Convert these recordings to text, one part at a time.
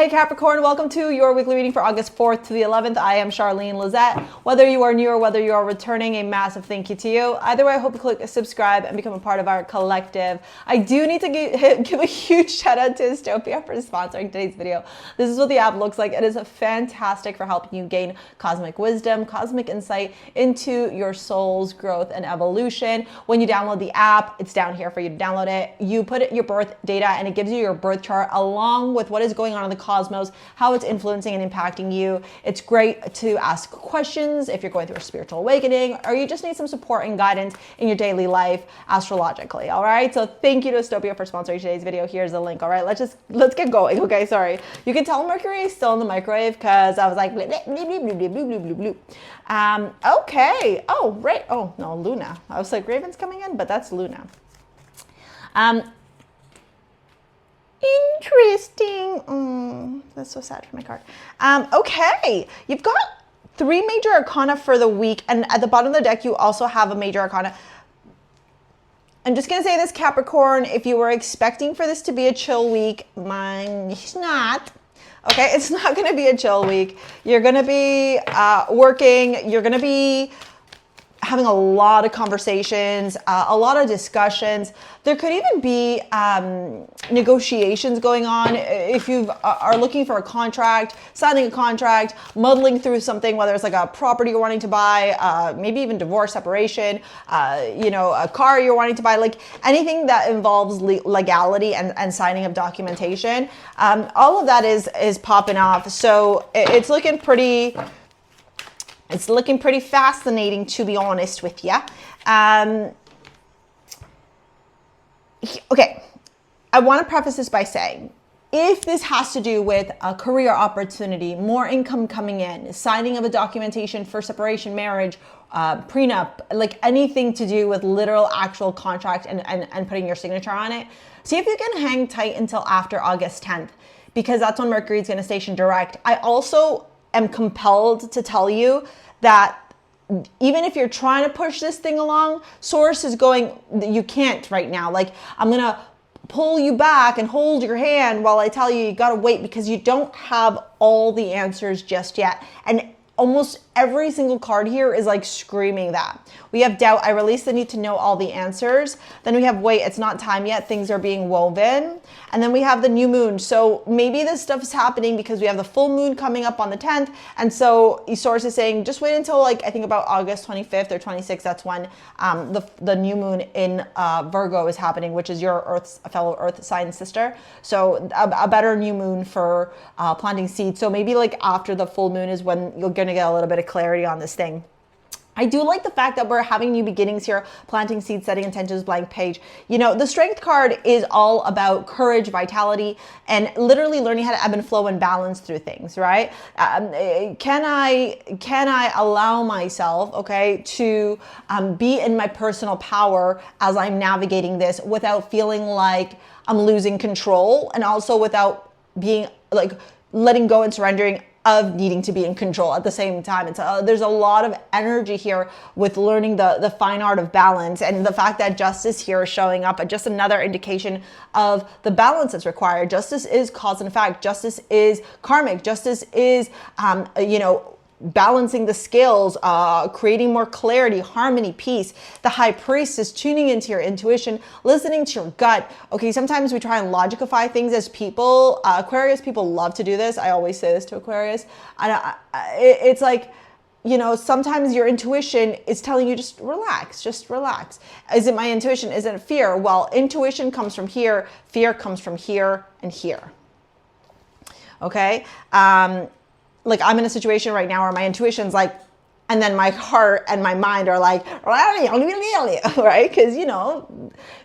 Hey Capricorn, welcome to your weekly reading for August 4th to the 11th. I am Charlene Lizette. Whether you are new or whether you are returning, a massive thank you to you. Either way, I hope you click subscribe and become a part of our collective. I do need to give a huge shout out to Astopia for sponsoring today's video. This is what the app looks like. It is fantastic for helping you gain cosmic wisdom, cosmic insight into your soul's growth and evolution. When you download the app, it's down here for you to download it. You put in your birth data and it gives you your birth chart along with what is going on in the cosmos, how it's influencing and impacting you. It's great to ask questions if you're going through a spiritual awakening or you just need some support and guidance in your daily life astrologically. All right. So thank you to Astopia for sponsoring today's video. Here's the link. All right. Let's get going. Okay. Sorry. You can tell Mercury is still in the microwave because I was like, bleh, bleh, bleh, bleh, bleh, bleh, bleh, bleh. Okay. Oh, right. Oh, no, Luna. I was like, Raven's coming in, but that's Luna. Interesting. That's so sad for my card. Okay, you've got 3 major arcana for the week, and at the bottom of the deck you also have a major arcana. I'm just gonna say this, Capricorn, if you were expecting for this to be a chill week, it's not. Okay, it's not gonna be a chill week. You're gonna be working, you're gonna be having a lot of conversations, a lot of discussions. There could even be negotiations going on. If you are looking for a contract, signing a contract, muddling through something, whether it's like a property you're wanting to buy, maybe even divorce, separation, a car you're wanting to buy, like anything that involves legality and signing of documentation. All of that is popping off. So it's looking pretty fascinating, to be honest with you. Okay, I want to preface this by saying, if this has to do with a career opportunity, more income coming in, signing of a documentation for separation, marriage, prenup, like anything to do with literal actual contract and putting your signature on it, see if you can hang tight until after August 10th, because that's when Mercury is going to station direct. I also am compelled to tell you that even if you're trying to push this thing along, source is going, you can't right now. Like, I'm going to pull you back and hold your hand while I tell you got to wait, because you don't have all the answers just yet. And almost every single card here is like screaming that. We have doubt. I release the need to know all the answers. Then we have wait, it's not time yet. Things are being woven. And then we have the new moon. So maybe this stuff is happening because we have the full moon coming up on the 10th. And so source is saying, just wait until like, I think about August 25th or 26th. That's when the new moon in Virgo is happening, which is your fellow earth sign sister. So a better new moon for planting seeds. So maybe like after the full moon is when you're going to get a little bit of clarity on this thing. I do like the fact that we're having new beginnings here, planting seeds, setting intentions, blank page. You know, the strength card is all about courage, vitality, and literally learning how to ebb and flow and balance through things, right? Can I allow myself, okay, to be in my personal power as I'm navigating this without feeling like I'm losing control, and also without being like letting go and surrendering of needing to be in control at the same time. It's there's a lot of energy here with learning the fine art of balance, and the fact that justice here is showing up, just another indication of the balance that's required. Justice is cause and effect. Justice is karmic. Justice is, balancing the scales, creating more clarity, harmony, peace. The high priest is tuning into your intuition, listening to your gut. Okay, sometimes we try and logicify things as people. Aquarius people love to do this. I always say this to Aquarius. And it's like, sometimes your intuition is telling you just relax, just relax. Is it my intuition? Is it fear? Well, intuition comes from here. Fear comes from here and here. Okay. Like, I'm in a situation right now where my intuition's like, and then my heart and my mind are like, right? Because,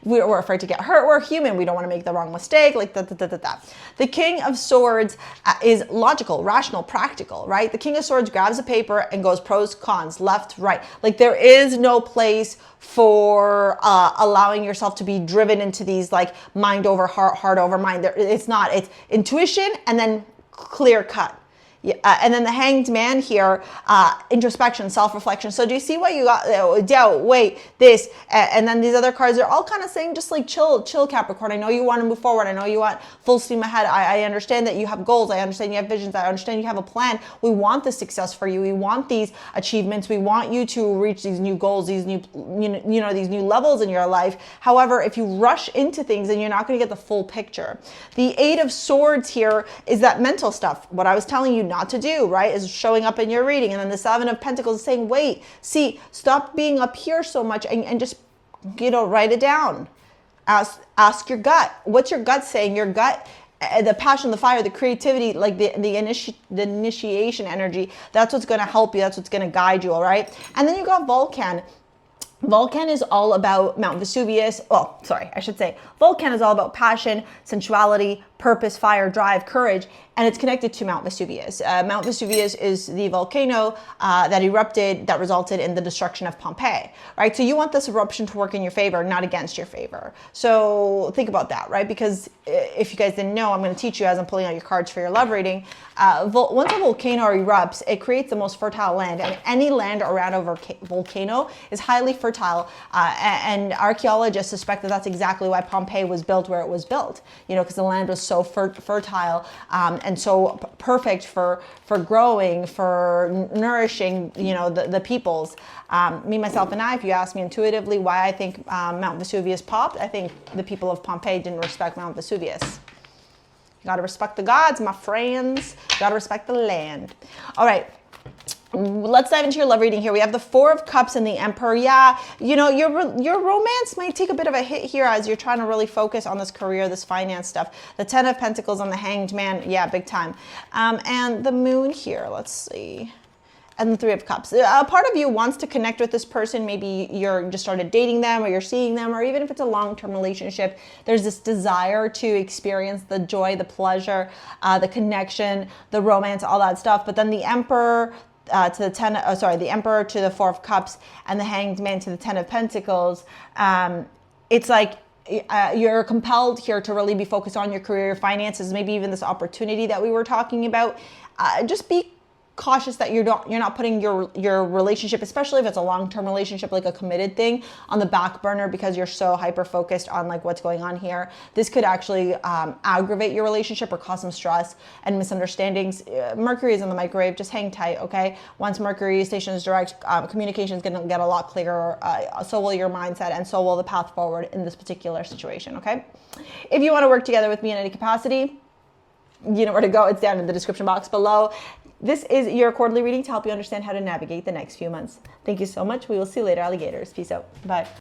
we're afraid to get hurt. We're human. We don't want to make the wrong mistake. Like, The King of Swords is logical, rational, practical, right? The King of Swords grabs a paper and goes pros, cons, left, right. Like, there is no place for allowing yourself to be driven into these, like, mind over heart, heart over mind. It's not. It's intuition and then clear cut. And then the Hanged Man here, introspection, self-reflection. So do you see what you got? Doubt, wait, this, and then these other cards are all kind of saying just like chill Capricorn. I know you want to move forward. I know you want full steam ahead. I understand that you have goals. I understand you have visions. I understand you have a plan. We want the success for you. We want these achievements. We want you to reach these new goals, these new, these new levels in your life. However, if you rush into things, then you're not going to get the full picture. The Eight of Swords here is that mental stuff. What I was telling you not to do, right, is showing up in your reading. And then the Seven of Pentacles is saying, wait, see, stop being up here so much and just, write it down. Ask your gut. What's your gut saying? Your gut, the passion, the fire, the creativity, like the initiation energy, that's what's going to help you. That's what's going to guide you, all right? And then you got Vulcan. Vulcan is all about Mount Vesuvius. Well, sorry, I should say Vulcan is all about passion, sensuality, purpose, fire, drive, courage, and it's connected to Mount Vesuvius. Mount Vesuvius is the volcano that erupted that resulted in the destruction of Pompeii, right? So you want this eruption to work in your favor, not against your favor. So think about that, right? Because if you guys didn't know, I'm going to teach you as I'm pulling out your cards for your love reading. Once a volcano erupts, it creates the most fertile land, and any land around a volcano is highly fertile. And archaeologists suspect that that's exactly why Pompeii was built where it was built, because the land was so fertile and so perfect for growing, for nourishing, the peoples. Me, myself, and I, if you ask me intuitively why I think Mount Vesuvius popped, I think the people of Pompeii didn't respect Mount Vesuvius. You got to respect the gods, my friends. You got to respect the land. All right. Let's dive into your love reading here. We have the Four of Cups and the Emperor. Yeah, your romance might take a bit of a hit here as you're trying to really focus on this career, this finance stuff. The Ten of Pentacles on the Hanged Man. Yeah, big time. And the Moon here. Let's see. And the Three of Cups. A part of you wants to connect with this person. Maybe you're just started dating them, or you're seeing them, or even if it's a long-term relationship, there's this desire to experience the joy, the pleasure, the connection, the romance, all that stuff. But then the Emperor to the Emperor to the Four of Cups, and the Hanged Man to the Ten of Pentacles. It's like you're compelled here to really be focused on your career, your finances, maybe even this opportunity that we were talking about. Just be cautious that you're not putting your relationship, especially if it's a long-term relationship, like a committed thing, on the back burner because you're so hyper focused on like what's going on here. This could actually aggravate your relationship or cause some stress and misunderstandings. Mercury is in the microwave. Just hang tight, okay? Once Mercury stations direct, communication is going to get a lot clearer. So will your mindset, and so will the path forward in this particular situation, okay? If you want to work together with me in any capacity, you know where to go. It's down in the description box below. This is your quarterly reading to help you understand how to navigate the next few months. Thank you so much. We will see you later, alligators. Peace out. Bye.